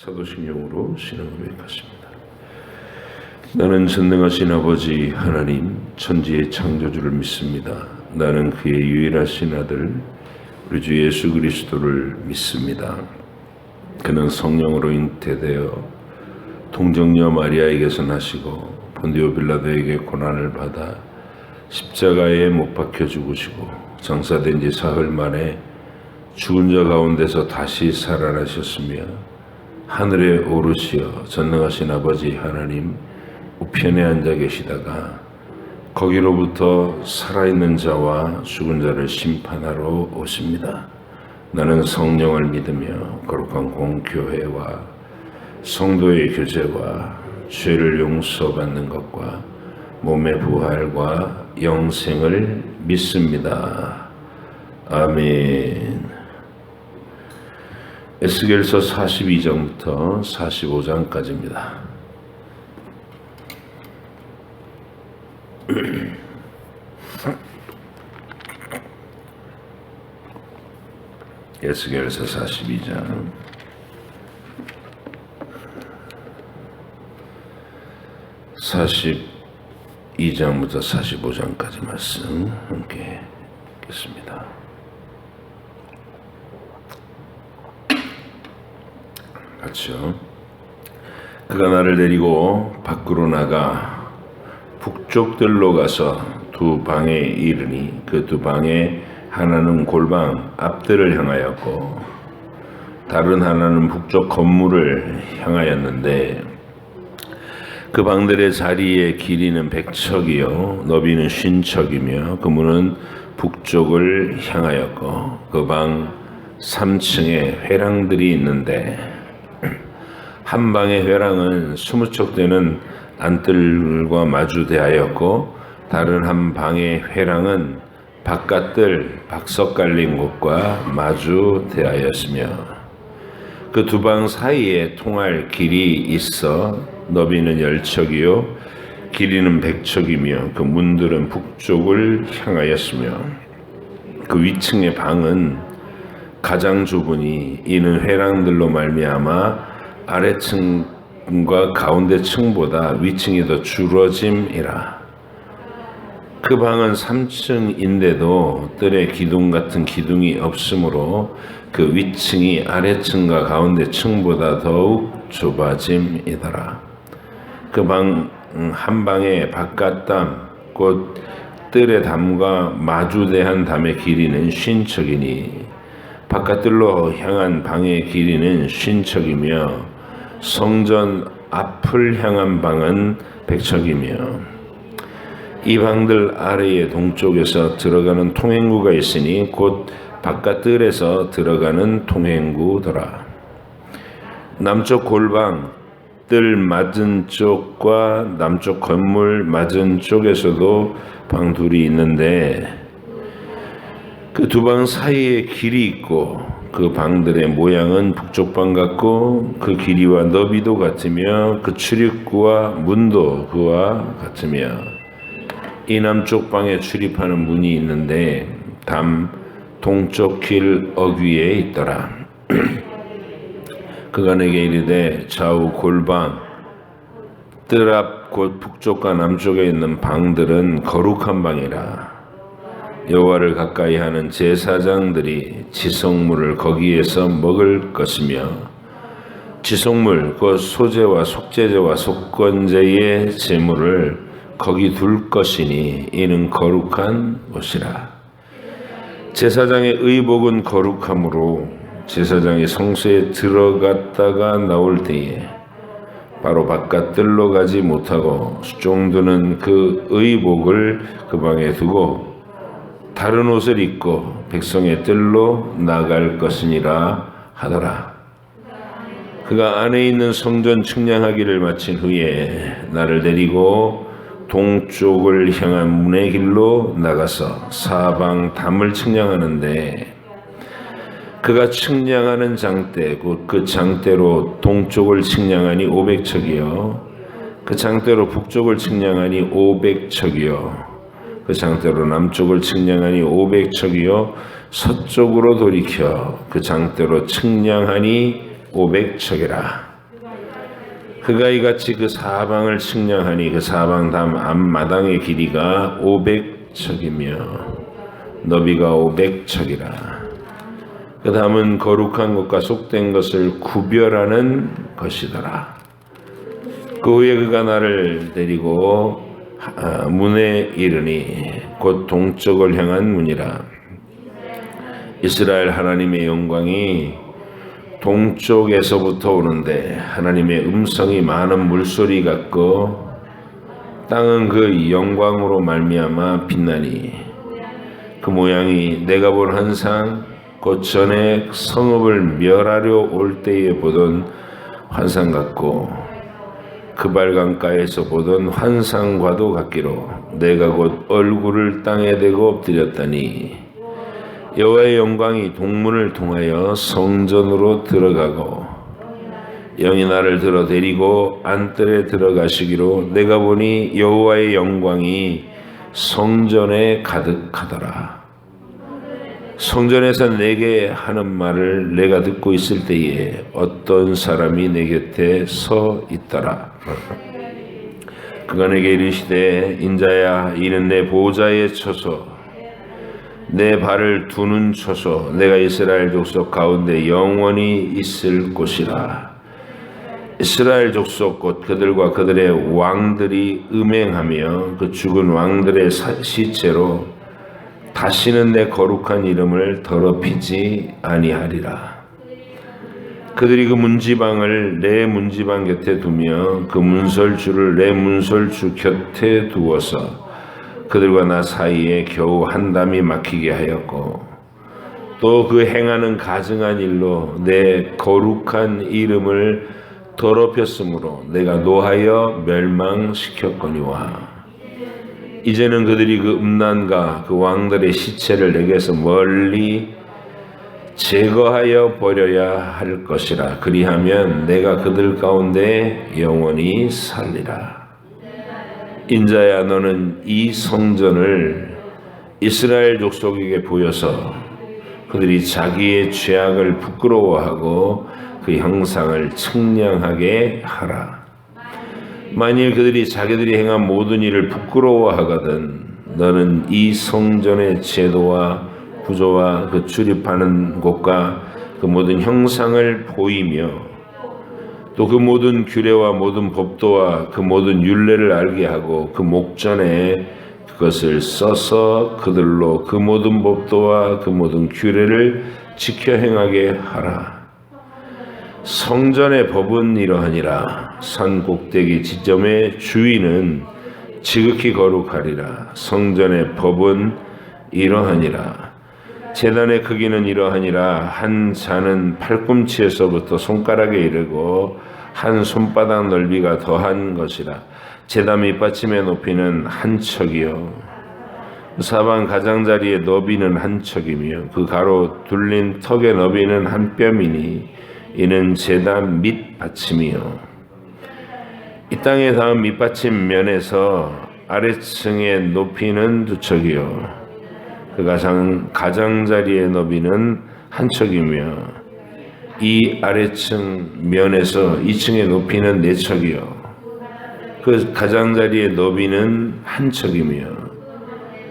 사도신경으로 신앙 고백하십니다. 나는 전능하신 아버지 하나님 천지의 창조주를 믿습니다. 나는 그의 유일하신 아들 우리 주 예수 그리스도를 믿습니다. 그는 성령으로 잉태되어 동정녀 마리아에게서 나시고 본디오 빌라도에게 고난을 받아 십자가에 못 박혀 죽으시고 장사된 지 사흘 만에 죽은 자 가운데서 다시 살아나셨으며 하늘에 오르시어 전능하신 아버지 하나님 우편에 앉아 계시다가 거기로부터 살아있는 자와 죽은 자를 심판하러 오십니다. 나는 성령을 믿으며 거룩한 공교회와 성도의 교제와 죄를 용서받는 것과 몸의 부활과 영생을 믿습니다. 아멘. 에스겔서 42장부터 45장까지입니다. 에스겔서 42장 42장부터 45장까지 말씀 함께 읽겠습니다. 같이요. 그가 나를 데리고 밖으로 나가 북쪽들로 가서 두 방에 이르니 그 두 방에 하나는 골방 앞뜰을 향하였고 다른 하나는 북쪽 건물을 향하였는데 그 방들의 자리의 길이는 100척이요 너비는 50척이며 그 문은 북쪽을 향하였고 그 방 3층에 회랑들이 있는데 한 방의 회랑은 20척 되는 안뜰과 마주대하였고 다른 한 방의 회랑은 바깥뜰 박석 깔린 곳과 마주대하였으며 그 두 방 사이에 통할 길이 있어 너비는 10척이요 길이는 100척이며 그 문들은 북쪽을 향하였으며 그 위층의 방은 가장 좁으니 이는 회랑들로 말미암아 아래층과 가운데 층보다 위층이 더 줄어짐이라. 그 방은 3층인데도 뜰에 기둥 같은 기둥이 없으므로 그 위층이 아래층과 가운데 층보다 더욱 좁아짐이더라. 그 방 한 방의 바깥담 곧 뜰의 담과 마주대한 담의 길이는 50척이니 바깥뜰로 향한 방의 길이는 50척이며 성전 앞을 향한 방은 100척이며 이 방들 아래의 동쪽에서 들어가는 통행구가 있으니 곧 바깥뜰에서 들어가는 통행구더라. 남쪽 골방 뜰 맞은 쪽과 남쪽 건물 맞은 쪽에서도 방 둘이 있는데 그 두 방 사이에 길이 있고 그 방들의 모양은 북쪽 방 같고 그 길이와 너비도 같으며 그 출입구와 문도 그와 같으며 이 남쪽 방에 출입하는 문이 있는데 담 동쪽 길 어귀에 있더라. 그가 내게 이르되 좌우 골방 뜰 앞 곧 북쪽과 남쪽에 있는 방들은 거룩한 방이라. 여호와를 가까이 하는 제사장들이 지성물을 거기에서 먹을 것이며 지성물 곧 소제와 속죄제와 속건제의 제물을 거기 둘 것이니 이는 거룩한 곳이라. 제사장의 의복은 거룩함으로 제사장이 성소에 들어갔다가 나올 때에 바로 바깥뜰로 가지 못하고 수종드는 그 의복을 그 방에 두고 다른 옷을 입고 백성의 뜰로 나갈 것이니라 하더라. 그가 안에 있는 성전 측량하기를 마친 후에 나를 데리고 동쪽을 향한 문의 길로 나가서 사방 담을 측량하는데 그가 측량하는 장대 곧 그 장대로 동쪽을 측량하니 500척이요 그 장대로 북쪽을 측량하니 500척이요 그 장대로 남쪽을 측량하니 500척이요 서쪽으로 돌이켜 그 장대로 측량하니 500척이라. 그가 이같이 그 사방을 측량하니 그 사방 담 앞마당의 길이가 500척이며 너비가 500척이라. 그 담은 거룩한 것과 속된 것을 구별하는 것이더라. 그 후에 그가 나를 데리고 문에 이르니 곧 동쪽을 향한 문이라. 이스라엘 하나님의 영광이 동쪽에서부터 오는데 하나님의 음성이 많은 물소리 같고 땅은 그 영광으로 말미암아 빛나니 그 모양이 내가 본 환상 곧 전에 성읍을 멸하려 올 때에 보던 환상 같고 그 발강가에서 보던 환상과도 같기로 내가 곧 얼굴을 땅에 대고 엎드렸더니 여호와의 영광이 동문을 통하여 성전으로 들어가고 영이 나를 들어 데리고 안뜰에 들어가시기로 내가 보니 여호와의 영광이 성전에 가득하더라. 성전에서 내게 하는 말을 내가 듣고 있을 때에 어떤 사람이 내 곁에 서 있더라. 그가 내게 이르시되 인자야 이는 내 보좌에 쳐서 내 발을 두는 초소 내가 이스라엘 족속 가운데 영원히 있을 곳이라. 이스라엘 족속 곧 그들과 그들의 왕들이 음행하며 그 죽은 왕들의 시체로 다시는 내 거룩한 이름을 더럽히지 아니하리라. 그들이 그 문지방을 내 문지방 곁에 두며 그 문설주를 내 문설주 곁에 두어서 그들과 나 사이에 겨우 한 담이 막히게 하였고 또 그 행하는 가증한 일로 내 거룩한 이름을 더럽혔으므로 내가 노하여 멸망시켰거니와 이제는 그들이 그 음란과 그 왕들의 시체를 내게서 멀리 제거하여 버려야 할 것이라. 그리하면 내가 그들 가운데 영원히 살리라. 인자야 너는 이 성전을 이스라엘 족속에게 보여서 그들이 자기의 죄악을 부끄러워하고 그 형상을 측량하게 하라. 만일 그들이 자기들이 행한 모든 일을 부끄러워하거든 너는 이 성전의 제도와 구조와 그 출입하는 곳과 그 모든 형상을 보이며 또 그 모든 규례와 모든 법도와 그 모든 율례를 알게 하고 그 목전에 그것을 써서 그들로 그 모든 법도와 그 모든 규례를 지켜 행하게 하라. 성전의 법은 이러하니라. 산 꼭대기 지점의 주인은 지극히 거룩하리라. 성전의 법은 이러하니라. 제단의 크기는 이러하니라. 한 잔은 팔꿈치에서부터 손가락에 이르고 한 손바닥 넓이가 더한 것이라. 제단 밑받침의 높이는 한 척이요 사방 가장자리의 너비는 한 척이며 그 가로 둘린 턱의 너비는 한 뼘이니 이는 제단 밑받침이요 이 땅에 닿은 밑받침 면에서 아래층의 높이는 두 척이요 그 가장자리의 너비는 한 척이며 이 아래층 면에서 2층의 높이는 네 척이요 그 가장자리의 너비는 한 척이며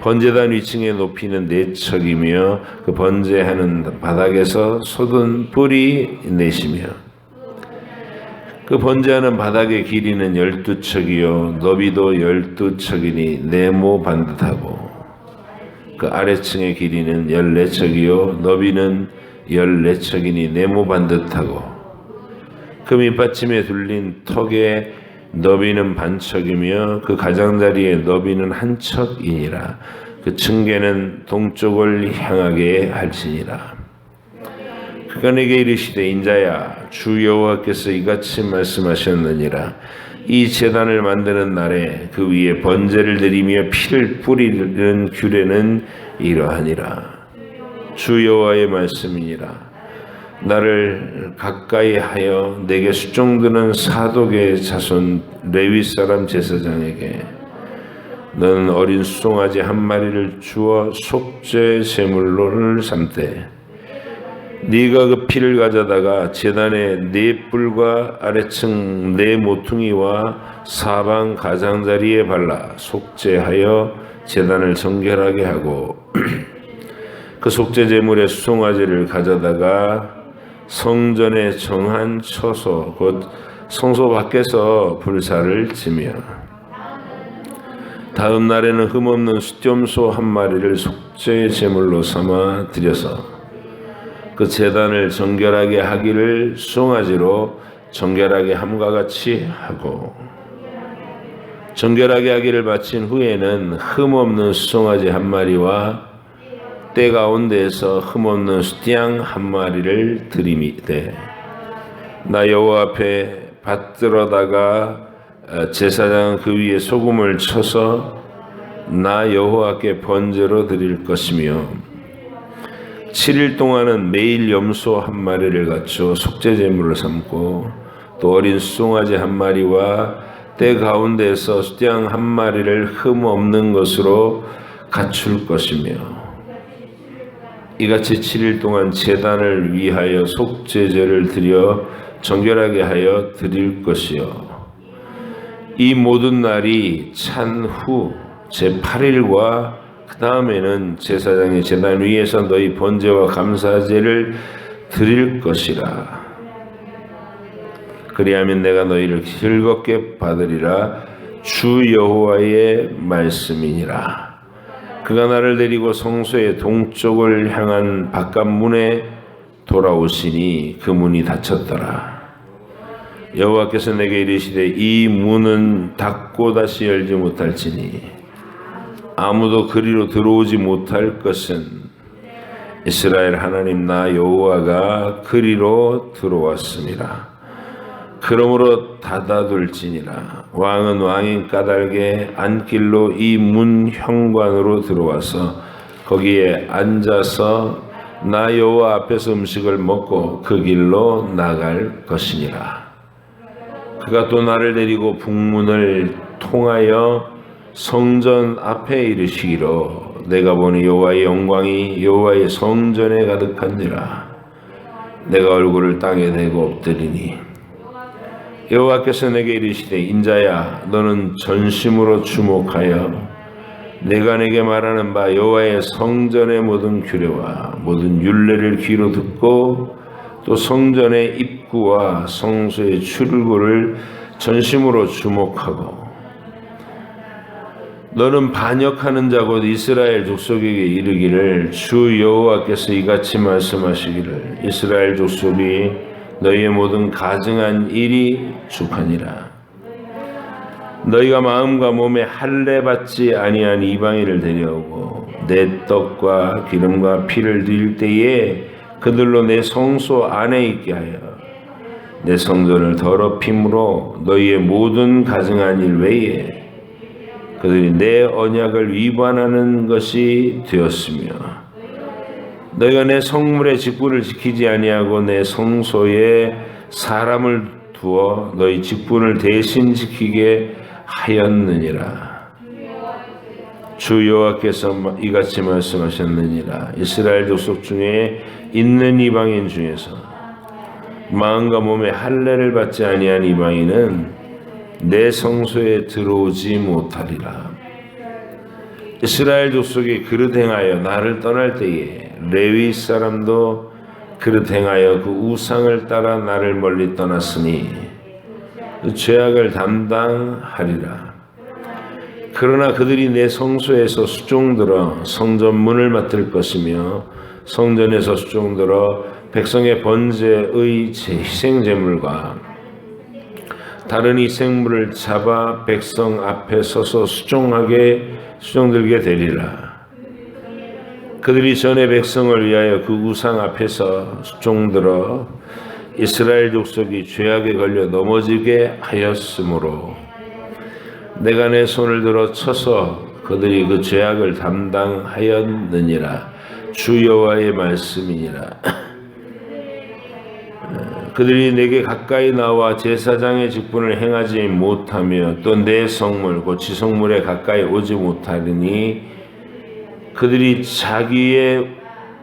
번제단 위층의 높이는 네 척이며 그 번제하는 바닥에서 솟은 뿔이 넷이며 그 번제하는 바닥의 길이는 12척이요 너비도 12척이니 네모 반듯하고 그 아래층의 길이는 14척이요 너비는 14척이니 네모 반듯하고 그 밑받침에 둘린 턱의 너비는 반척이며 그 가장자리의 너비는 한 척이니라. 그 층계는 동쪽을 향하게 할지니라. 그가 내게 이르시되 인자야 주 여호와께서 이같이 말씀하셨느니라. 이 제단을 만드는 날에 그 위에 번제를 드리며 피를 뿌리는 규례는 이러하니라. 주 여호와의 말씀이니라. 나를 가까이 하여 내게 수종드는 사독의 자손 레위 사람 제사장에게 너는 어린 수송아지 한 마리를 주어 속죄 제물로를 삼되 네가 그 피를 가져다가 제단의 네 뿔과 아래층 네 모퉁이와 사방 가장자리에 발라 속죄하여 제단을 정결하게 하고 그 속죄 제물의 수송아지를 가져다가 성전의 정한 처소 곧 성소 밖에서 불사를 지며 다음 날에는 흠없는 수염소 한 마리를 속죄의 제물로 삼아 드려서 그 제단을 정결하게 하기를 수송아지로 정결하게 함과 같이 하고 정결하게 하기를 마친 후에는 흠없는 수송아지 한 마리와 때 가운데에서 흠없는 수양 한 마리를 드리미되 나 여호와 앞에 받들어다가 제사장은 그 위에 소금을 쳐서 나 여호와께 번제로 드릴 것이며 7일 동안은 매일 염소 한 마리를 갖추어 속죄 제물을 삼고 또 어린 수송아지 한 마리와 때 가운데에서 수양 한 마리를 흠 없는 것으로 갖출 것이며 이같이 7일 동안 제단을 위하여 속죄제를 드려 정결하게 하여 드릴 것이요 이 모든 날이 찬 후 제8일과 그 다음에는 제사장의 제단 위에서 너희 번제와 감사제를 드릴 것이라. 그리하면 내가 너희를 즐겁게 받으리라. 주 여호와의 말씀이니라. 그가 나를 데리고 성소의 동쪽을 향한 바깥 문에 돌아오시니 그 문이 닫혔더라. 여호와께서 내게 이르시되 이 문은 닫고 다시 열지 못할지니 아무도 그리로 들어오지 못할 것은 이스라엘 하나님 나 여호와가 그리로 들어왔습니다. 그러므로 닫아둘지니라. 왕은 왕인 까닭에 안길로 이 문 현관으로 들어와서 거기에 앉아서 나 여호와 앞에서 음식을 먹고 그 길로 나갈 것이니라. 그가 또 나를 데리고 북문을 통하여 성전 앞에 이르시기로 내가 보니 여호와의 영광이 여호와의 성전에 가득한지라. 내가 얼굴을 땅에 대고 엎드리니 여호와께서 내게 이르시되 인자야 너는 전심으로 주목하여 내가 내게 말하는 바 여호와의 성전의 모든 규례와 모든 율례를 귀로 듣고 또 성전의 입구와 성소의 출구를 전심으로 주목하고 너는 반역하는 자 곧 이스라엘 족속에게 이르기를 주 여호와께서 이같이 말씀하시기를 이스라엘 족속이 너희의 모든 가증한 일이 주하니라. 너희가 마음과 몸에 할례 받지 아니한 이방인을 데려오고 내 떡과 기름과 피를 드릴 때에 그들로 내 성소 안에 있게 하여 내 성전을 더럽힘으로 너희의 모든 가증한 일 외에 그들이 내 언약을 위반하는 것이 되었으며 너희가 내 성물의 직분을 지키지 아니하고 내 성소에 사람을 두어 너희 직분을 대신 지키게 하였느니라. 주 여호와께서 이같이 말씀하셨느니라. 이스라엘 족속 중에 있는 이방인 중에서 마음과 몸에 할례를 받지 아니한 이방인은 내 성소에 들어오지 못하리라. 이스라엘 족속이 그릇 행하여 나를 떠날 때에 레위 사람도 그릇 행하여 그 우상을 따라 나를 멀리 떠났으니 그 죄악을 담당하리라. 그러나 그들이 내 성소에서 수종들어 성전 문을 맡을 것이며 성전에서 수종들어 백성의 번제의 희생제물과 다른 희생물을 잡아 백성 앞에 서서 수종들게 되리라. 그들이 전에 백성을 위하여 그 우상 앞에서 수종들어 이스라엘 족속이 죄악에 걸려 넘어지게 하였으므로 내가 내 손을 들어 쳐서 그들이 그 죄악을 담당하였느니라. 주 여호와의 말씀이니라. 그들이 내게 가까이 나와 제사장의 직분을 행하지 못하며 또 내 성물 곧 지성물에 가까이 오지 못하리니 그들이 자기의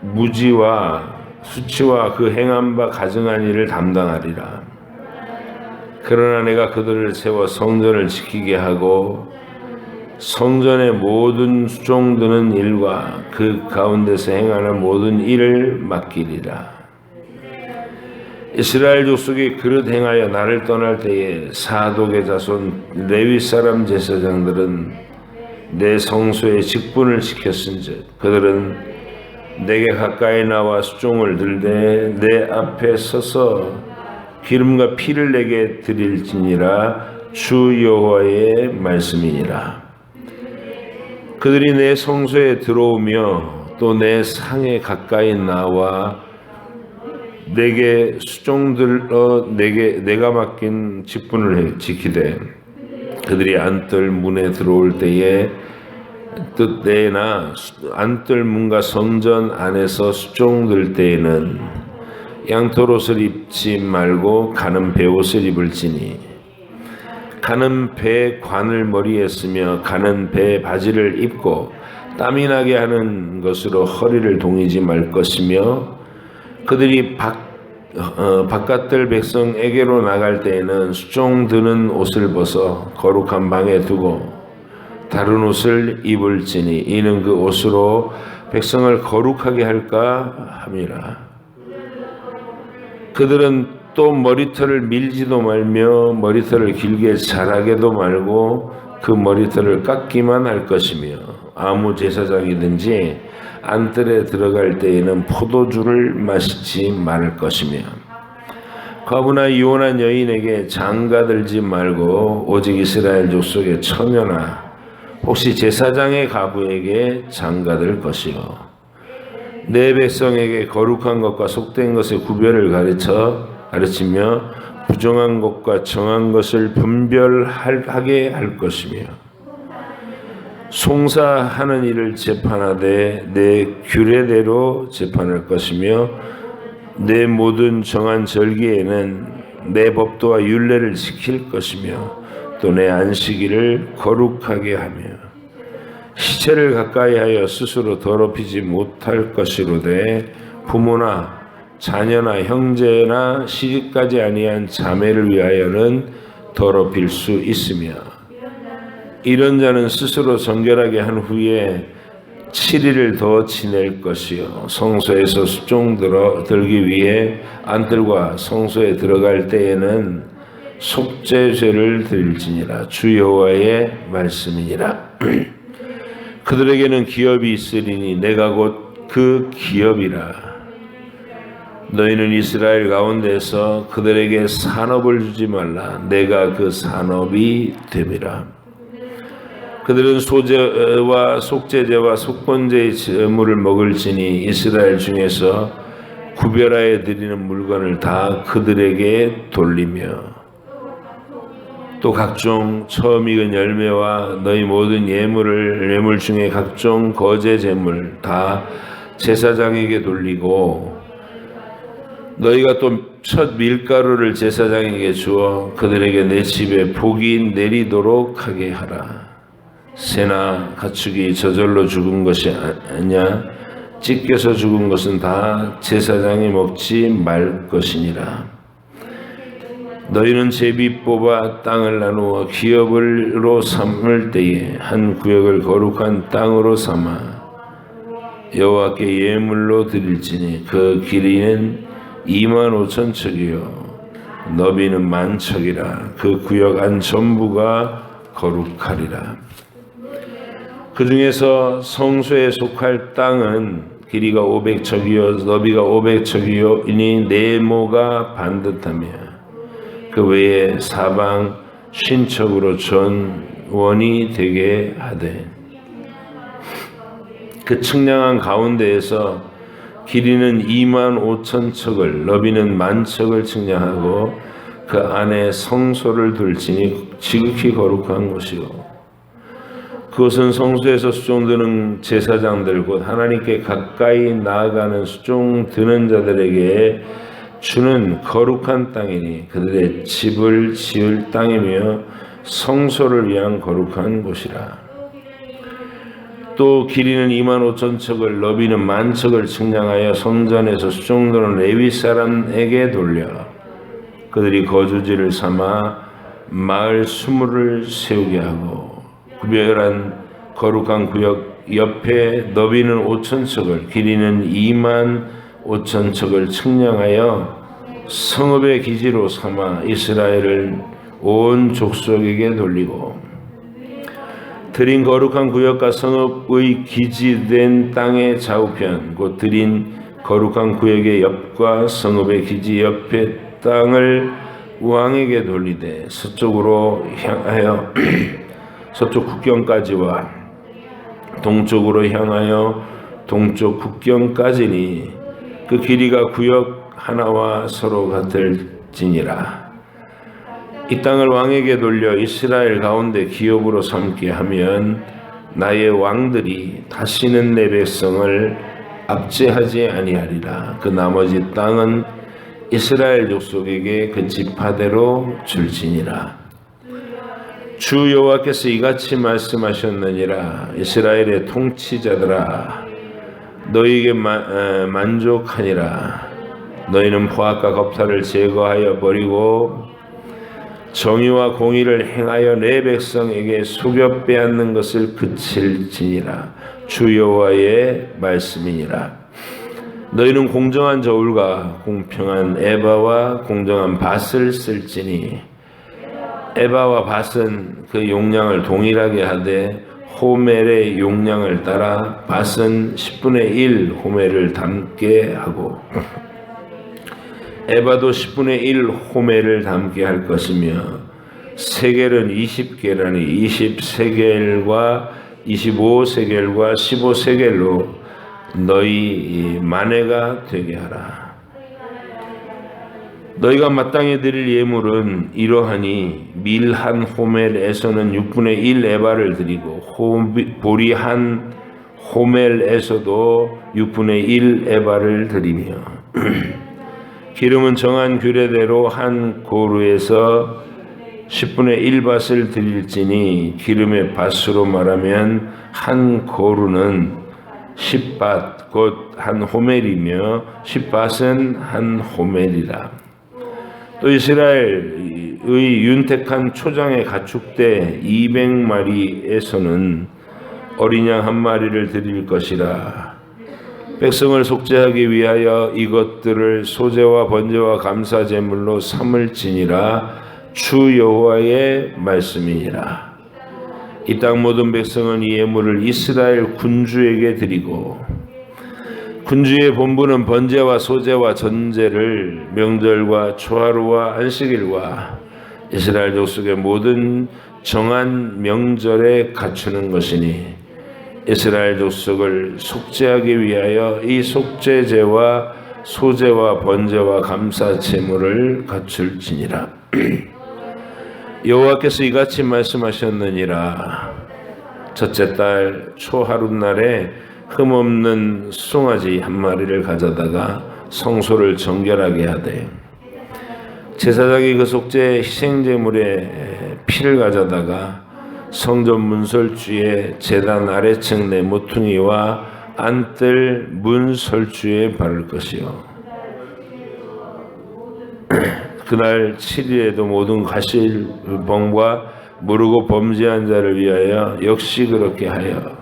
무지와 수치와 그 행한 바 가증한 일을 담당하리라. 그러나 내가 그들을 세워 성전을 지키게 하고 성전의 모든 수종드는 일과 그 가운데서 행하는 모든 일을 맡기리라. 이스라엘 족속이 그릇 행하여 나를 떠날 때에 사독의 자손 레위 사람 제사장들은 내 성소의 직분을 지켰은즉 그들은 내게 가까이 나와 수종을 들되 내 앞에 서서 기름과 피를 내게 드릴지니라. 주 여호와의 말씀이니라. 그들이 내 성소에 들어오며 또 내 상에 가까이 나와 내게 수종들어 내가 맡긴 직분을 지키되 그들이 안뜰 문에 들어올 때에 뜻때나 안뜰 문과 성전 안에서 수종들 때에는 양털옷을 입지 말고 가는 베옷을 입을지니 가는 배 관을 머리에 쓰며 가는 배 바지를 입고 땀이 나게 하는 것으로 허리를 동이지 말 것이며 그들이 바깥들 백성에게로 나갈 때에는 수종 드는 옷을 벗어 거룩한 방에 두고 다른 옷을 입을지니 이는 그 옷으로 백성을 거룩하게 할까 함이라. 그들은 또 머리털을 밀지도 말며 머리털을 길게 자라게도 말고 그 머리털을 깎기만 할 것이며 아무 제사장이든지 안뜰에 들어갈 때에는 포도주를 마시지 말을 것이며 과부나 이혼한 여인에게 장가들지 말고 오직 이스라엘 족속의 처녀나 혹시 제사장의 가부에게 장가들 것이요 내 백성에게 거룩한 것과 속된 것의 구별을 가르치며 부정한 것과 정한 것을 분별하게 할 것이며 송사하는 일을 재판하되 내 규례대로 재판할 것이며 내 모든 정한 절기에는 내 법도와 율례를 지킬 것이며 또 내 안식일을 거룩하게 하며 시체를 가까이 하여 스스로 더럽히지 못할 것이로되 부모나 자녀나 형제나 시집까지 아니한 자매를 위하여는 더럽힐 수 있으며 이런 자는 스스로 정결하게 한 후에 7일을 더 지낼 것이요 성소에서 수종 들기 위해 안뜰과 성소에 들어갈 때에는 속죄죄를 드릴지니라. 주 여호와의 말씀이니라. 그들에게는 기업이 있으리니 내가 곧 그 기업이라. 너희는 이스라엘 가운데서 그들에게 산업을 주지 말라. 내가 그 산업이 됨이라. 그들은 소제와 속죄제와 속건제의 제물을 먹을지니 이스라엘 중에서 구별하여 드리는 물건을 다 그들에게 돌리며 또 각종 처음 익은 열매와 너희 모든 예물 중에 각종 거제 제물 다 제사장에게 돌리고 너희가 또 첫 밀가루를 제사장에게 주어 그들에게 내 집에 복이 내리도록 하게 하라. 새나 가축이 저절로 죽은 것이 아니냐 찢겨서 죽은 것은 다 제사장이 먹지 말 것이니라. 너희는 제비 뽑아 땅을 나누어 기업으로 삼을 때에 한 구역을 거룩한 땅으로 삼아 여호와께 예물로 드릴지니 그 길이는 25,000척이요 너비는 10,000척이라. 그 구역 안 전부가 거룩하리라. 그 중에서 성소에 속할 땅은 길이가 500척이요 너비가 500척이요 이니 네모가 반듯하며 그 외에 사방 50척으로 전원이 되게 하되 그 측량한 가운데에서 길이는 25,000척을 너비는 10,000척을 측량하고 그 안에 성소를 둘지니 지극히 거룩한 곳이요 그것은 성소에서 수종 드는 제사장들 곧 하나님께 가까이 나아가는 수종 드는 자들에게 주는 거룩한 땅이니 그들의 집을 지을 땅이며 성소를 위한 거룩한 곳이라. 또 길이는 25,000척을 너비는 10,000척을 측량하여 성전에서 수종들은 레위 사람에게 돌려 그들이 거주지를 삼아 마을 20을 세우게 하고 구별한 거룩한 구역 옆에 너비는 5,000척을 길이는 25,000척을 측량하여 성읍의 기지로 삼아 이스라엘을 온 족속에게 돌리고 드린 거룩한 구역과 성읍의 기지된 땅의 좌우편 곧 드린 거룩한 구역의 옆과 성읍의 기지 옆의 땅을 왕에게 돌리되 서쪽으로 향하여 서쪽 국경까지와 동쪽으로 향하여 동쪽 국경까지니 그 길이가 구역 하나와 서로 같을지니라. 이 땅을 왕에게 돌려 이스라엘 가운데 기업으로 삼게 하면 나의 왕들이 다시는 내 백성을 압제하지 아니하리라. 그 나머지 땅은 이스라엘 족속에게 그 지파대로 줄지니라. 주 여호와께서 이같이 말씀하셨느니라. 이스라엘의 통치자들아 너희에게 만족하니라. 너희는 포악과 겁탈을 제거하여 버리고 정의와 공의를 행하여 내 백성에게 속여 빼앗는 것을 그칠지니라. 주 여호와의 말씀이니라. 너희는 공정한 저울과 공평한 에바와 공정한 밭을 쓸지니 에바와 밭은 그 용량을 동일하게 하되 호멜의 용량을 따라 밭은 10분의 1 호멜을 담게 하고 에바도 10분의 1 호멜을 담게 할 것이며 세겔은 20계란이 20세겔과 25세겔과 15세겔로 너희 만회가 되게 하라. 너희가 마땅히 드릴 예물은 이러하니 밀 한 호멜에서는 6분의 1 에바를 드리고 보리 한 호멜에서도 6분의 1 에바를 드리며 기름은 정한 규례대로 한 고루에서 10분의 1밭을 드릴지니 기름의 밭으로 말하면 한 고루는 10밭 곧 한 호멜이며 10밭은 한 호멜이라. 또 이스라엘의 윤택한 초장의 가축대 200마리에서는 어린 양 한 마리를 드릴 것이라. 백성을 속죄하기 위하여 이것들을 소제와 번제와 감사 제물로 삼을지니라. 주 여호와의 말씀이니라. 이 땅 모든 백성은 이 예물을 이스라엘 군주에게 드리고 군주의 본분은 번제와 소제와 전제를 명절과 초하루와 안식일과 이스라엘 족속의 모든 정한 명절에 갖추는 것이니 이스라엘 족속을 속죄하기 위하여 이 속죄제와 소제와 번제와 감사 제물을 갖출지니라. 여호와께서 이같이 말씀하셨느니라. 첫째 달 초하룻날에 흠없는 송아지 한 마리를 가져다가 성소를 정결하게 하되 제사장이 그 속죄 희생제물에 피를 가져다가 성전 문설주의 제단 아래층 내 모퉁이와 안뜰 문설주에 바를 것이요 그날 7일에도 모든 가실범과 모르고 범죄한 자를 위하여 역시 그렇게 하여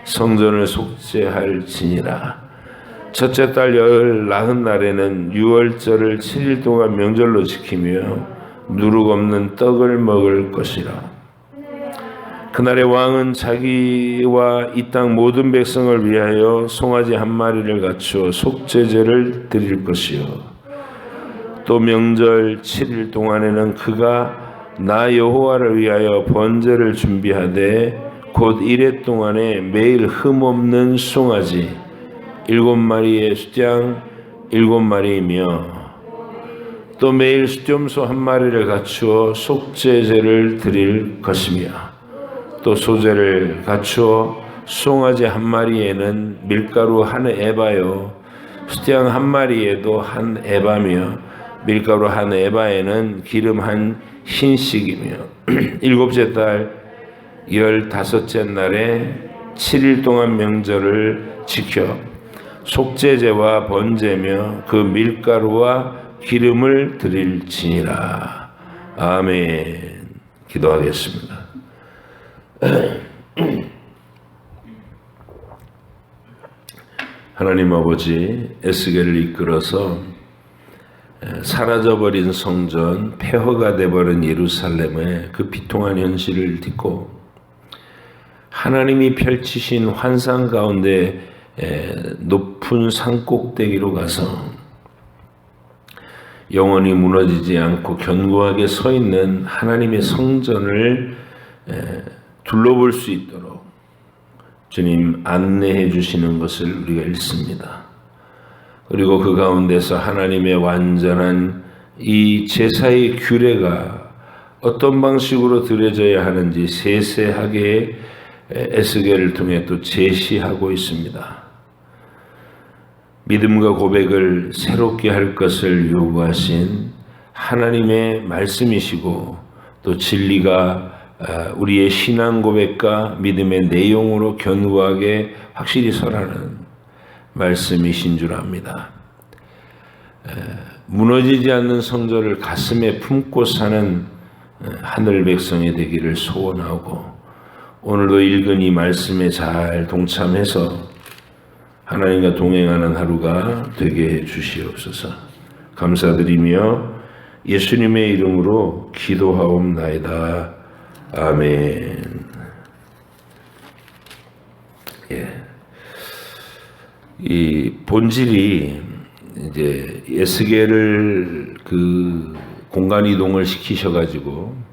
성전을 속죄할지니라. 첫째 달 19날에는 유월절을 7일 동안 명절로 지키며 누룩 없는 떡을 먹을 것이라. 그날의 왕은 자기와 이 땅 모든 백성을 위하여 송아지 한 마리를 갖추어 속죄제를 드릴 것이요 또 명절 7일 동안에는 그가 나 여호와를 위하여 번제를 준비하되 곧 이래 동안에 매일 흠없는 송아지 7마리의 수양 7마리이며 또 매일 수염소 한 마리를 갖추어 속죄제를 드릴 것이며 또 소제를 갖추어 송아지 한 마리에는 밀가루 한 에바요 수양 한 마리에도 한 에바며 밀가루 한 에바에는 기름 한 흰씩이며 일곱째 달 15째 날에 7일 동안 명절을 지켜 속죄제와 번제며 그 밀가루와 기름을 드릴지니라. 아멘. 기도하겠습니다. 하나님 아버지, 에스겔을 이끌어서 사라져버린 성전, 폐허가 돼버린 예루살렘의 그 비통한 현실을 딛고 하나님이 펼치신 환상 가운데 높은 산 꼭대기로 가서 영원히 무너지지 않고 견고하게 서 있는 하나님의 성전을 둘러볼 수 있도록 주님 안내해 주시는 것을 우리가 읽습니다. 그리고 그 가운데서 하나님의 완전한 이 제사의 규례가 어떤 방식으로 드려져야 하는지 세세하게 에스겔을 통해 또 제시하고 있습니다. 믿음과 고백을 새롭게 할 것을 요구하신 하나님의 말씀이시고 또 진리가 우리의 신앙 고백과 믿음의 내용으로 견고하게 확실히 설하는 말씀이신 줄 압니다. 무너지지 않는 성전을 가슴에 품고 사는 하늘 백성이 되기를 소원하고 오늘도 읽은 이 말씀에 잘 동참해서 하나님과 동행하는 하루가 되게 해 주시옵소서. 감사드리며 예수님의 이름으로 기도하옵나이다. 아멘. 이 본질이 이제 에스겔을 그 공간 이동을 시키셔가지고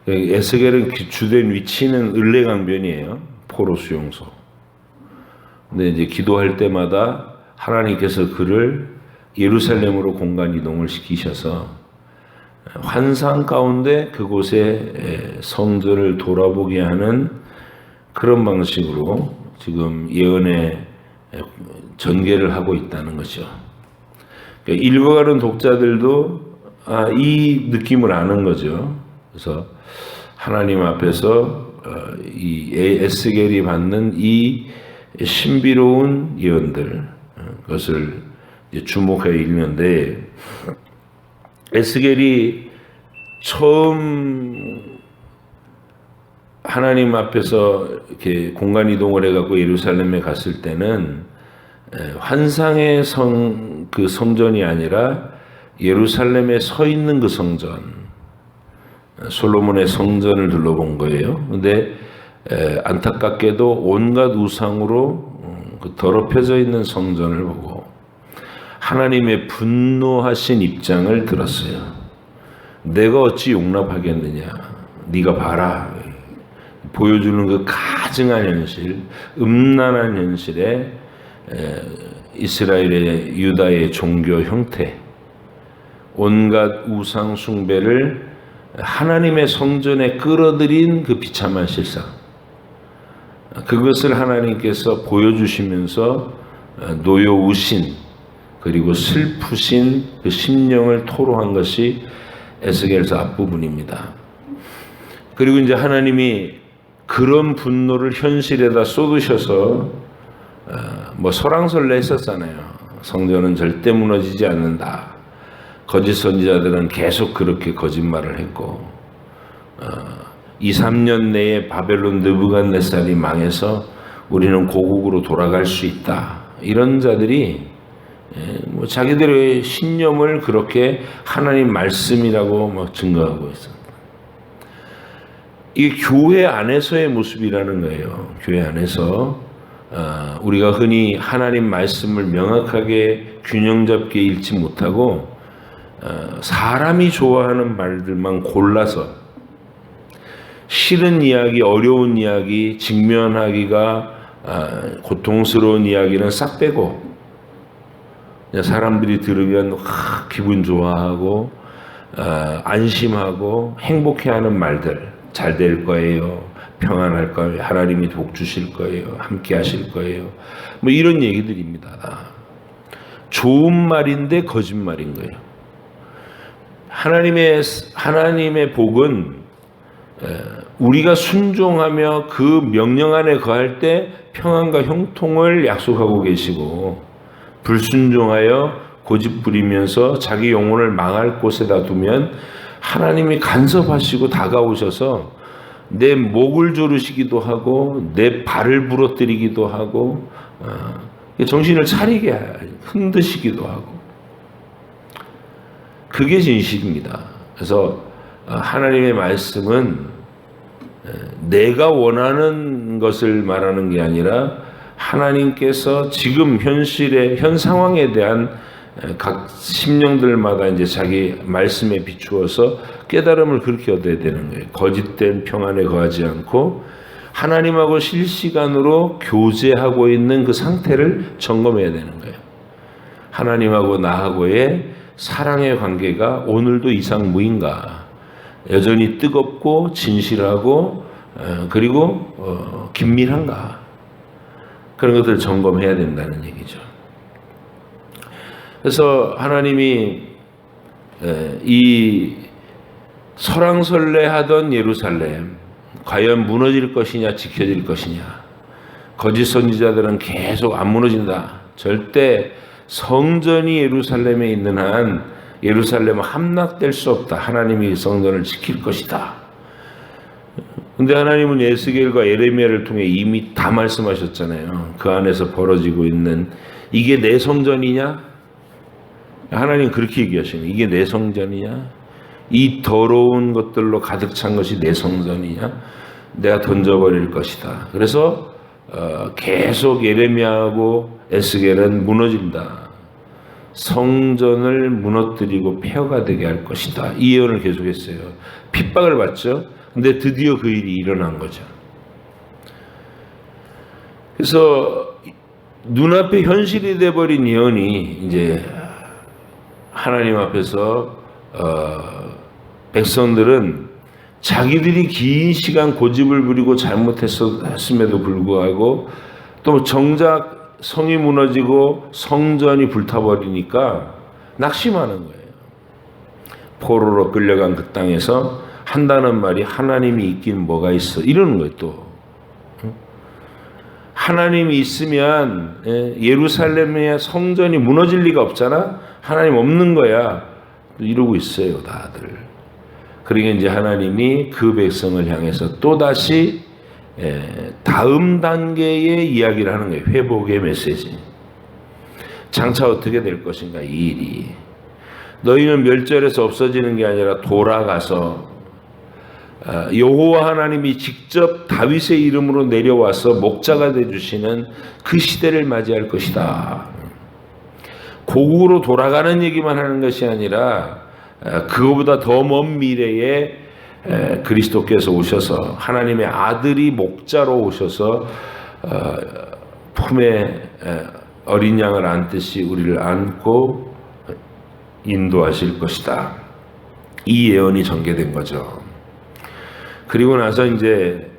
에스겔은 주된 위치는 을레강변이에요. 포로 수용소. 근데 이제 기도할 때마다 하나님께서 그를 예루살렘으로 공간 이동을 시키셔서 환상 가운데 그곳에 성전을 돌아보게 하는 그런 방식으로 지금 예언의 전개를 하고 있다는 거죠. 그러니까 읽어가는 독자들도 이 느낌을 아는 거죠. 그래서 하나님 앞에서 이 에스겔이 받는 이 신비로운 예언들, 그것을 주목해 읽는데 에스겔이 처음 하나님 앞에서 이렇게 공간 이동을 해갖고 예루살렘에 갔을 때는 환상의 그 성전이 아니라 예루살렘에 서 있는 그 성전, 솔로몬의 성전을 둘러본 거예요. 근데 안타깝게도 온갖 우상으로 더럽혀져 있는 성전을 보고 하나님의 분노하신 입장을 들었어요. 내가 어찌 용납하겠느냐. 네가 봐라. 보여주는 그 가증한 현실, 음란한 현실에 이스라엘의 유다의 종교 형태, 온갖 우상 숭배를 하나님의 성전에 끌어들인 그 비참한 실상, 그것을 하나님께서 보여주시면서 노여우신 그리고 슬프신 그 심령을 토로한 것이 에스겔서 앞부분입니다. 그리고 이제 하나님이 그런 분노를 현실에다 쏟으셔서 설왕설래 했었잖아요. 성전은 절대 무너지지 않는다. 거짓 선지자들은 계속 그렇게 거짓말을 했고 2, 3년 내에 바벨론 느부갓네살이 망해서 우리는 고국으로 돌아갈 수 있다. 이런 자들이 자기들의 신념을 그렇게 하나님 말씀이라고 막 증거하고 있습니다. 이게 교회 안에서의 모습이라는 거예요. 교회 안에서 우리가 흔히 하나님 말씀을 명확하게 균형 잡게 읽지 못하고 사람이 좋아하는 말들만 골라서 싫은 이야기, 어려운 이야기, 직면하기가 고통스러운 이야기는 싹 빼고 사람들이 들으면 기분 좋아하고 안심하고 행복해하는 말들, 잘 될 거예요, 평안할 거예요, 하나님이 복 주실 거예요, 함께 하실 거예요, 이런 얘기들입니다. 좋은 말인데 거짓말인 거예요. 하나님의 복은 우리가 순종하며 그 명령 안에 거할 때 평안과 형통을 약속하고 계시고, 불순종하여 고집 부리면서 자기 영혼을 망할 곳에다 두면 하나님이 간섭하시고 다가오셔서 내 목을 조르시기도 하고 내 발을 부러뜨리기도 하고 정신을 차리게 흔드시기도 하고, 그게 진실입니다. 그래서 하나님의 말씀은 내가 원하는 것을 말하는 게 아니라 하나님께서 지금 현 상황에 대한 각 심령들마다 이제 자기 말씀에 비추어서 깨달음을 그렇게 얻어야 되는 거예요. 거짓된 평안에 거하지 않고 하나님하고 실시간으로 교제하고 있는 그 상태를 점검해야 되는 거예요. 하나님하고 나하고의 사랑의 관계가 오늘도 이상무인가, 여전히 뜨겁고 진실하고 그리고 긴밀한가, 그런 것들을 점검해야 된다는 얘기죠. 그래서 하나님이 이 설왕설래하던 예루살렘 과연 무너질 것이냐 지켜질 것이냐, 거짓 선지자들은 계속 안 무너진다, 절대 성전이 예루살렘에 있는 한 예루살렘은 함락될 수 없다, 하나님이 성전을 지킬 것이다. 근데 하나님은 에스겔과 예레미야를 통해 이미 다 말씀하셨잖아요. 그 안에서 벌어지고 있는, 이게 내 성전이냐? 하나님 그렇게 얘기하시는, 이게 내 성전이냐? 이 더러운 것들로 가득 찬 것이 내 성전이냐? 내가 던져버릴 것이다. 그래서 계속 예레미야하고 에스겔은 무너진다, 성전을 무너뜨리고 폐허가 되게 할 것이다, 이 예언을 계속했어요. 핍박을 받죠. 근데 드디어 그 일이 일어난 거죠. 그래서 눈앞에 현실이 돼버린 예언이 이제 하나님 앞에서 백성들은 자기들이 긴 시간 고집을 부리고 잘못했음에도 불구하고 또 정작 성이 무너지고 성전이 불타버리니까 낙심하는 거예요. 포로로 끌려간 그 땅에서 한다는 말이 하나님이 있긴 뭐가 있어, 이러는 거예요. 또 하나님이 있으면 예루살렘의 성전이 무너질 리가 없잖아, 하나님 없는 거야, 이러고 있어요 다들. 그러니까 이제 하나님이 그 백성을 향해서 또다시 다음 단계의 이야기를 하는 거예요. 회복의 메시지. 장차 어떻게 될 것인가, 이 일이. 너희는 멸절해서 없어지는 게 아니라 돌아가서 여호와 하나님이 직접 다윗의 이름으로 내려와서 목자가 되어주시는 그 시대를 맞이할 것이다. 고국으로 돌아가는 얘기만 하는 것이 아니라 그거보다 더 먼 미래에 그리스도께서 오셔서 하나님의 아들이 목자로 오셔서 품에 어린 양을 안듯이 우리를 안고 인도하실 것이다. 이 예언이 전개된 거죠. 그리고 나서 이제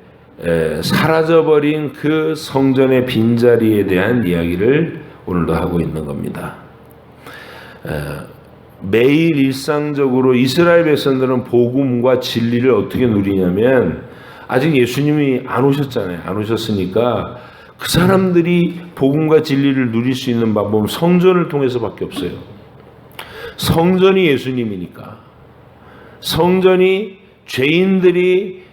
사라져버린 그 성전의 빈자리에 대한 이야기를 오늘도 하고 있는 겁니다. 매일 일상적으로 이스라엘 백성들은 복음과 진리를 어떻게 누리냐면, 아직 예수님이 안 오셨잖아요. 안 오셨으니까 그 사람들이 복음과 진리를 누릴 수 있는 방법은 성전을 통해서밖에 없어요. 성전이 예수님이니까. 성전이 죄인들이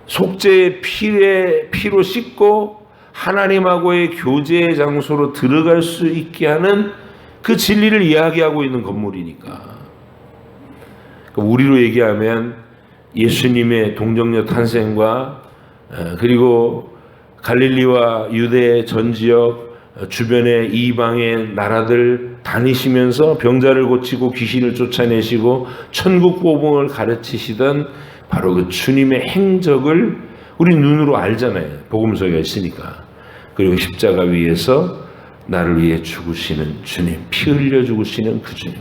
속죄의 피로 씻고 하나님하고의 교제의 장소로 들어갈 수 있게 하는 그 진리를 이야기하고 있는 건물이니까. 우리로 얘기하면 예수님의 동정녀 탄생과 그리고 갈릴리와 유대 전 지역 주변의 이방의 나라들 다니시면서 병자를 고치고 귀신을 쫓아내시고 천국 복음을 가르치시던 바로 그 주님의 행적을 우리 눈으로 알잖아요. 복음서가 있으니까. 그리고 십자가 위에서 나를 위해 죽으시는 주님, 피 흘려 죽으시는 그 주님.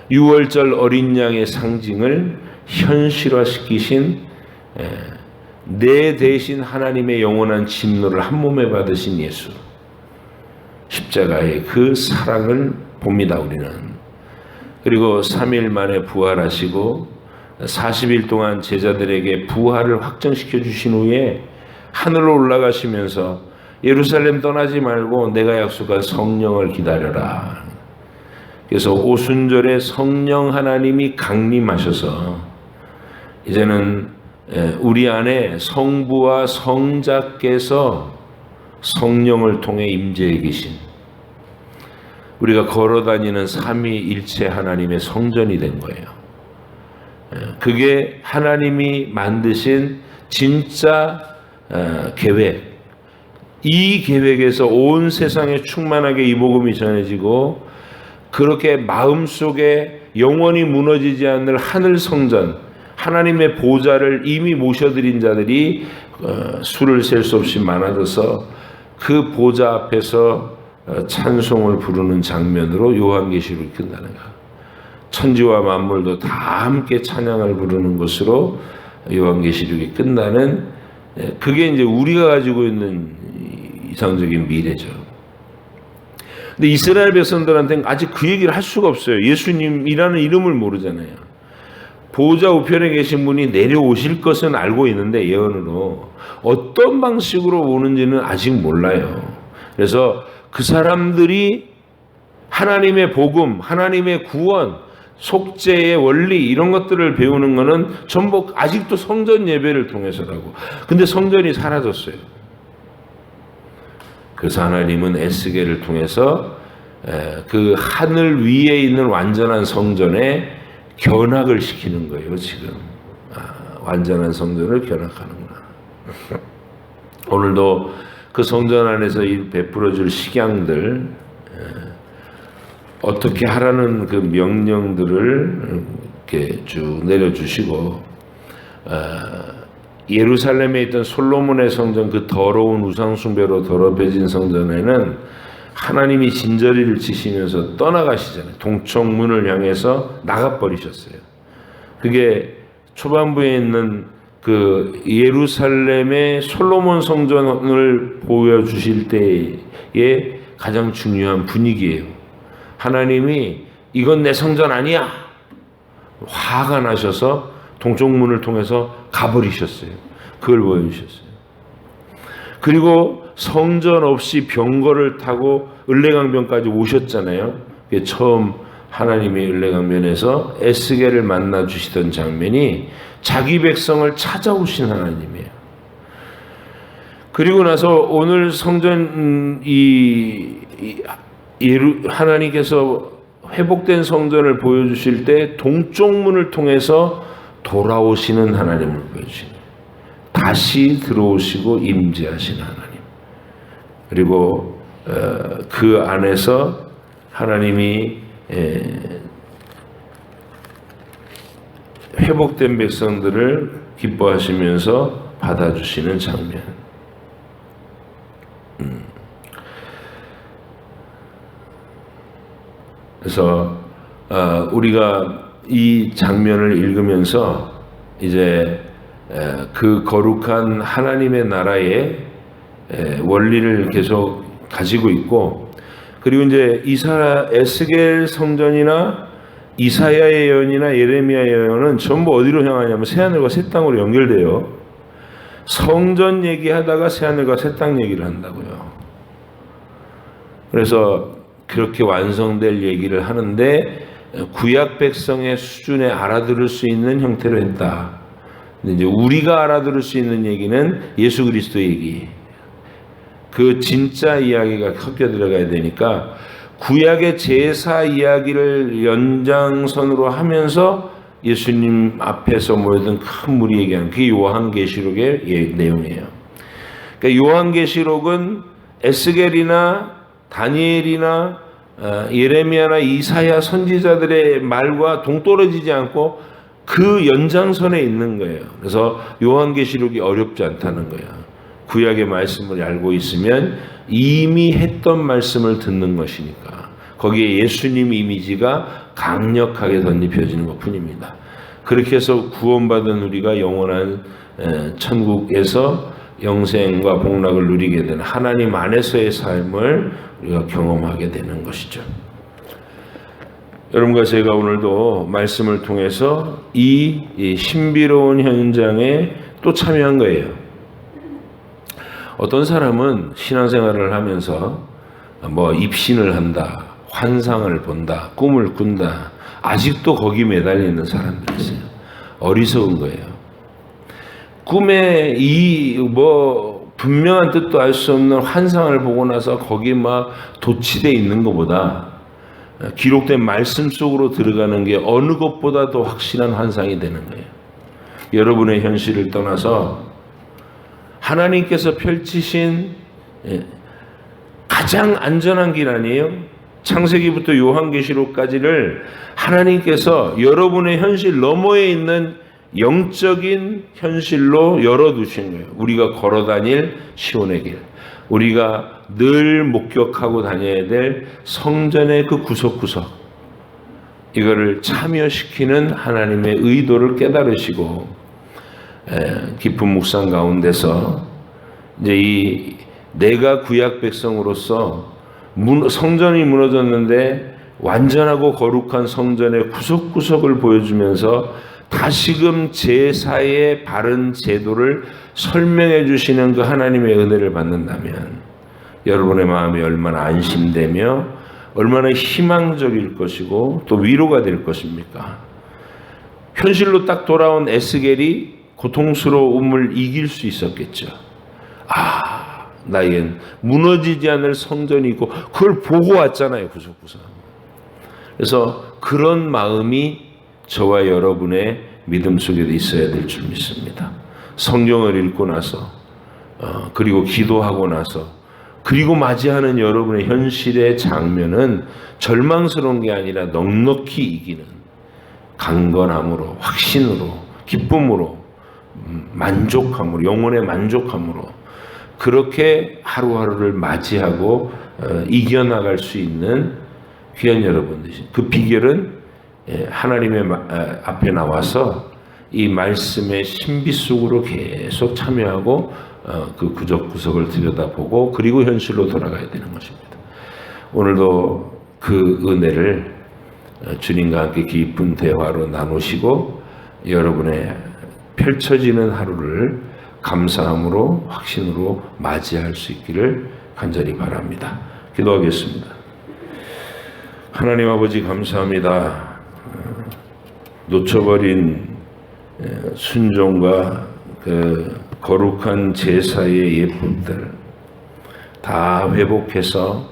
6월절 어린 양의 상징을 현실화시키신 내 대신 하나님의 영원한 진노를 한 몸에 받으신 예수. 십자가의 그 사랑을 봅니다, 우리는. 그리고 3일 만에 부활하시고 40일 동안 제자들에게 부활을 확정시켜 주신 후에 하늘로 올라가시면서 예루살렘 떠나지 말고 내가 약속한 성령을 기다려라. 그래서 오순절에 성령 하나님이 강림하셔서 이제는 우리 안에 성부와 성자께서 성령을 통해 임재해 계신, 우리가 걸어다니는 삼위일체 하나님의 성전이 된 거예요. 그게 하나님이 만드신 진짜 계획, 이 계획에서 온 세상에 충만하게 이 복음이 전해지고, 그렇게 마음속에 영원히 무너지지 않을 하늘 성전, 하나님의 보좌를 이미 모셔드린 자들이 수를 셀 수 없이 많아져서 그 보좌 앞에서 찬송을 부르는 장면으로 요한계시록이 끝나는 거예요. 천지와 만물도 다 함께 찬양을 부르는 것으로 요한계시록이 끝나는, 그게 이제 우리가 가지고 있는 이상적인 미래죠. 근데 이스라엘 백성들한테는 아직 그 얘기를 할 수가 없어요. 예수님이라는 이름을 모르잖아요. 보좌 우편에 계신 분이 내려오실 것은 알고 있는데 예언으로 어떤 방식으로 오는지는 아직 몰라요. 그래서 그 사람들이 하나님의 복음, 하나님의 구원, 속죄의 원리 이런 것들을 배우는 것은 전부 아직도 성전 예배를 통해서라고. 근데 성전이 사라졌어요. 그래서 하나님은 에스겔을 통해서 그 하늘 위에 있는 완전한 성전에 견학을 시키는 거예요. 지금 완전한 성전을 견학하는구나. 오늘도 그 성전 안에서 베풀어줄 식양들, 어떻게 하라는 그 명령들을 이렇게 쭉 내려주시고, 예루살렘에 있던 솔로몬의 성전, 그 더러운 우상숭배로 더럽혀진 성전에는 하나님이 진저리를 치시면서 떠나가시잖아요. 동쪽문을 향해서 나가버리셨어요. 그게 초반부에 있는 그 예루살렘의 솔로몬 성전을 보여주실 때의 가장 중요한 분위기예요. 하나님이 이건 내 성전 아니야, 화가 나셔서 동쪽문을 통해서 가버리셨어요. 그걸 보여주셨어요. 그리고 성전 없이 병거를 타고 을레강변까지 오셨잖아요. 그게 처음 하나님이 을레강변에서 에스겔을 만나 주시던 장면이 자기 백성을 찾아오신 하나님이에요. 그리고 나서 오늘 성전 하나님께서 회복된 성전을 보여주실 때 동쪽문을 통해서 돌아오시는 하나님을 보여주시는, 다시 들어오시고 임재하시는 하나님. 그리고 그 안에서 하나님이 회복된 백성들을 기뻐하시면서 받아주시는 장면. 그래서 우리가 이 장면을 읽으면서 이제 그 거룩한 하나님의 나라의 원리를 계속 가지고 있고, 그리고 이제 에스겔 성전이나 이사야의 예언이나 예레미야의 예언은 전부 어디로 향하냐면 새하늘과 새 땅으로 연결돼요. 성전 얘기하다가 새하늘과 새 땅 얘기를 한다고요. 그래서 그렇게 완성될 얘기를 하는데 구약 백성의 수준에 알아들을 수 있는 형태로 했다. 근데 이제 우리가 알아들을 수 있는 얘기는 예수 그리스도 얘기, 그 진짜 이야기가 섞여 들어가야 되니까 구약의 제사 이야기를 연장선으로 하면서 예수님 앞에서 모여든 큰 무리 얘기하는, 그게 요한계시록의 내용이에요. 그러니까 요한계시록은 에스겔이나 다니엘이나 예레미야나 이사야 선지자들의 말과 동떨어지지 않고 그 연장선에 있는 거예요. 그래서 요한계시록이 어렵지 않다는 거예요. 구약의 말씀을 알고 있으면 이미 했던 말씀을 듣는 것이니까 거기에 예수님 이미지가 강력하게 덧입혀지는 것뿐입니다. 그렇게 해서 구원받은 우리가 영원한 천국에서 영생과 복락을 누리게 되는 하나님 안에서의 삶을 우리가 경험하게 되는 것이죠. 여러분과 제가 오늘도 말씀을 통해서 이 신비로운 현장에 또 참여한 거예요. 어떤 사람은 신앙생활을 하면서 입신을 한다, 환상을 본다, 꿈을 꾼다, 아직도 거기 매달려 있는 사람들이 있어요. 어리석은 거예요. 꿈에 분명한 뜻도 알 수 없는 환상을 보고 나서 거기 막 도취되어 있는 것보다 기록된 말씀 속으로 들어가는 게 어느 것보다 더 확실한 환상이 되는 거예요. 여러분의 현실을 떠나서 하나님께서 펼치신 가장 안전한 길 아니에요? 창세기부터 요한계시록까지를 하나님께서 여러분의 현실 너머에 있는 영적인 현실로 열어두신 거예요. 우리가 걸어다닐 시온의 길, 우리가 늘 목격하고 다녀야 될 성전의 그 구석구석, 이거를 참여시키는 하나님의 의도를 깨달으시고 깊은 묵상 가운데서 이제 내가 구약 백성으로서 성전이 무너졌는데 완전하고 거룩한 성전의 구석구석을 보여주면서 다시금 제사의 바른 제도를 설명해 주시는 그 하나님의 은혜를 받는다면 여러분의 마음이 얼마나 안심되며 얼마나 희망적일 것이고 또 위로가 될 것입니까? 현실로 딱 돌아온 에스겔이 고통스러움을 이길 수 있었겠죠. 나에겐 무너지지 않을 성전이 있고 그걸 보고 왔잖아요. 구석구석. 그래서 그런 마음이 저와 여러분의 믿음 속에도 있어야 될 줄 믿습니다. 성경을 읽고 나서 그리고 기도하고 나서 그리고 맞이하는 여러분의 현실의 장면은 절망스러운 게 아니라 넉넉히 이기는 강건함으로, 확신으로, 기쁨으로, 만족함으로, 영혼의 만족함으로 그렇게 하루하루를 맞이하고 이겨나갈 수 있는 귀한 여러분들이, 그 비결은 하나님의 앞에 나와서 이 말씀의 신비 속으로 계속 참여하고 그 구석구석을 들여다보고 그리고 현실로 돌아가야 되는 것입니다. 오늘도 그 은혜를 주님과 함께 깊은 대화로 나누시고 여러분의 펼쳐지는 하루를 감사함으로 확신으로 맞이할 수 있기를 간절히 바랍니다. 기도하겠습니다. 하나님 아버지 감사합니다. 놓쳐버린 순종과 그 거룩한 제사의 예품들 다 회복해서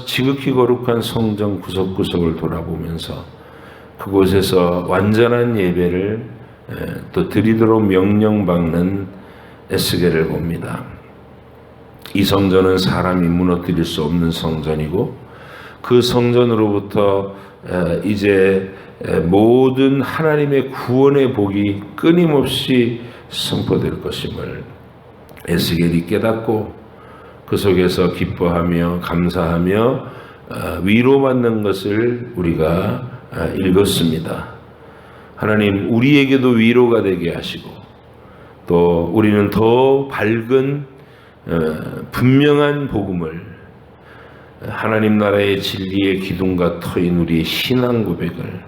지극히 거룩한 성전 구석구석을 돌아보면서 그곳에서 완전한 예배를 또 드리도록 명령받는 에스겔을 봅니다. 이 성전은 사람이 무너뜨릴 수 없는 성전이고 그 성전으로부터 이제 모든 하나님의 구원의 복이 끊임없이 선포될 것임을 에스겔이 깨닫고 그 속에서 기뻐하며 감사하며 위로받는 것을 우리가 읽었습니다. 하나님, 우리에게도 위로가 되게 하시고 또 우리는 더 밝은 분명한 복음을, 하나님 나라의 진리의 기둥과 터인 우리의 신앙 고백을,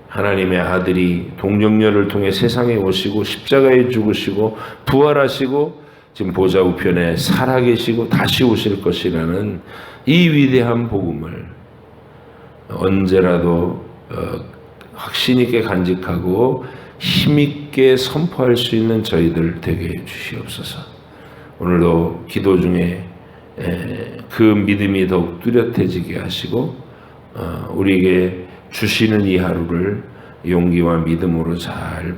하나님의 아들이 동정녀를 통해 세상에 오시고 십자가에 죽으시고 부활하시고 지금 보좌 우편에 살아계시고 다시 오실 것이라는 이 위대한 복음을 언제라도 확신 있게 간직하고 힘있게 선포할 수 있는 저희들 되게 해 주시옵소서. 오늘도 기도 중에 그 믿음이 더욱 뚜렷해지게 하시고 우리에게 주시는 이 하루를 용기와 믿음으로 잘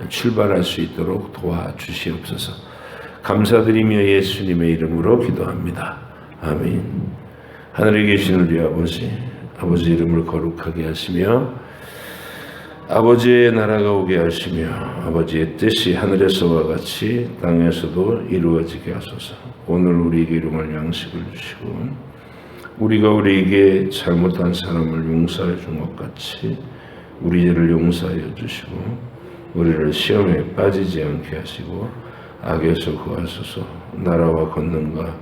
출발할 수 있도록 도와주시옵소서. 감사드리며 예수님의 이름으로 기도합니다. 아멘. 하늘에 계신 우리 아버지 이름을 거룩하게 하시며 아버지의 나라가 오게 하시며 아버지의 뜻이 하늘에서와 같이 땅에서도 이루어지게 하소서. 오늘 우리에게 일용할 양식을 주시고 우리가 우리에게 잘못한 사람을 용서해 준 것 같이 우리 죄를 용서하여 주시고 우리를 시험에 빠지지 않게 하시고 악에서 구하소서. 나라와 권능과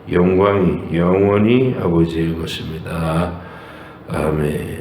영광이 영원히 아버지의 것입니다. 아멘.